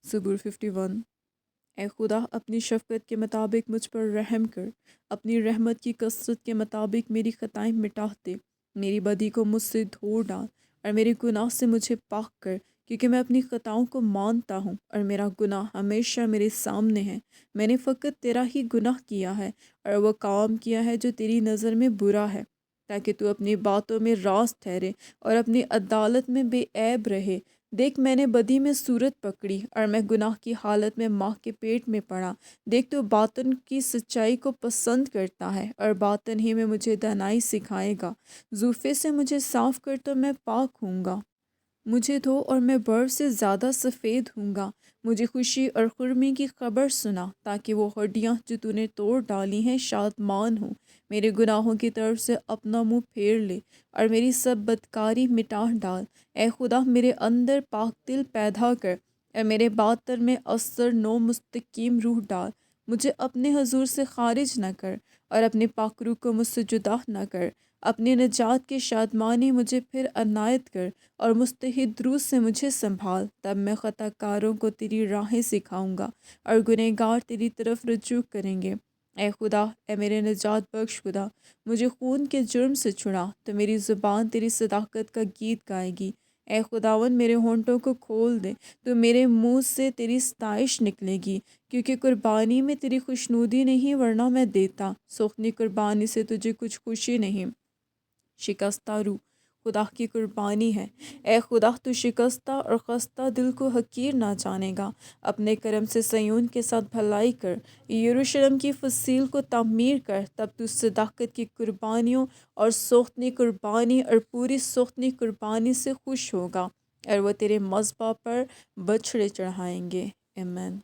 زبور 51۔ اے خدا اپنی شفقت کے مطابق مجھ پر رحم کر، اپنی رحمت کی کثرت کے مطابق میری خطائیں مٹا دے، میری بدی کو مجھ سے دھو ڈال اور میرے گناہ سے مجھے پاک کر، کیونکہ میں اپنی خطاؤں کو مانتا ہوں اور میرا گناہ ہمیشہ میرے سامنے ہے۔ میں نے فقط تیرا ہی گناہ کیا ہے اور وہ کام کیا ہے جو تیری نظر میں برا ہے، تاکہ تو اپنی باتوں میں راست ٹھہرے اور اپنی عدالت میں بے عیب رہے۔ دیکھ میں نے بدی میں صورت پکڑی اور میں گناہ کی حالت میں ماں کے پیٹ میں پڑا۔ دیکھ تو باطن کی سچائی کو پسند کرتا ہے اور باطن ہی میں مجھے دانائی سکھائے گا۔ زوفے سے مجھے صاف کر تو میں پاک ہوں گا، مجھے دھو اور میں برف سے زیادہ سفید ہوں گا۔ مجھے خوشی اور خرمی کی خبر سنا، تاکہ وہ ہڈیاں جو تو نے توڑ ڈالی ہیں شادمان ہوں۔ میرے گناہوں کی طرف سے اپنا منہ پھیر لے اور میری سب بدکاری مٹا ڈال۔ اے خدا میرے اندر پاک دل پیدا کر اور میرے باطن میں اثر نو مستقیم روح ڈال۔ مجھے اپنے حضور سے خارج نہ کر اور اپنے پاک روح کو مجھ سے جدا نہ کر۔ اپنی نجات کی شادمانی مجھے پھر عنایت کر اور مستحد روح سے مجھے سنبھال۔ تب میں خطا کاروں کو تیری راہیں سکھاؤں گا اور گنہگار تیری طرف رجوع کریں گے۔ اے خدا، اے میرے نجات بخش خدا، مجھے خون کے جرم سے چھڑا، تو میری زبان تیری صداقت کا گیت گائے گی۔ اے خداوند میرے ہونٹوں کو کھول دے، تو میرے منہ سے تیری ستائش نکلے گی، کیونکہ قربانی میں تیری خوشنودی نہیں، ورنہ میں دیتا۔ سوختنی قربانی سے تجھے کچھ خوشی نہیں۔ شکستہ روح خدا کی قربانی ہے۔ اے خدا، تو شکستہ اور خستہ دل کو حقیر نہ جانے گا۔ اپنے کرم سے صیون کے ساتھ بھلائی کر، یروشلم کی فصیل کو تعمیر کر۔ تب تو صداقت کی قربانیوں اور سوختنی قربانی اور پوری سوختنی قربانی سے خوش ہوگا، اور وہ تیرے مذبح پر بچھڑے چڑھائیں گے۔ آمین۔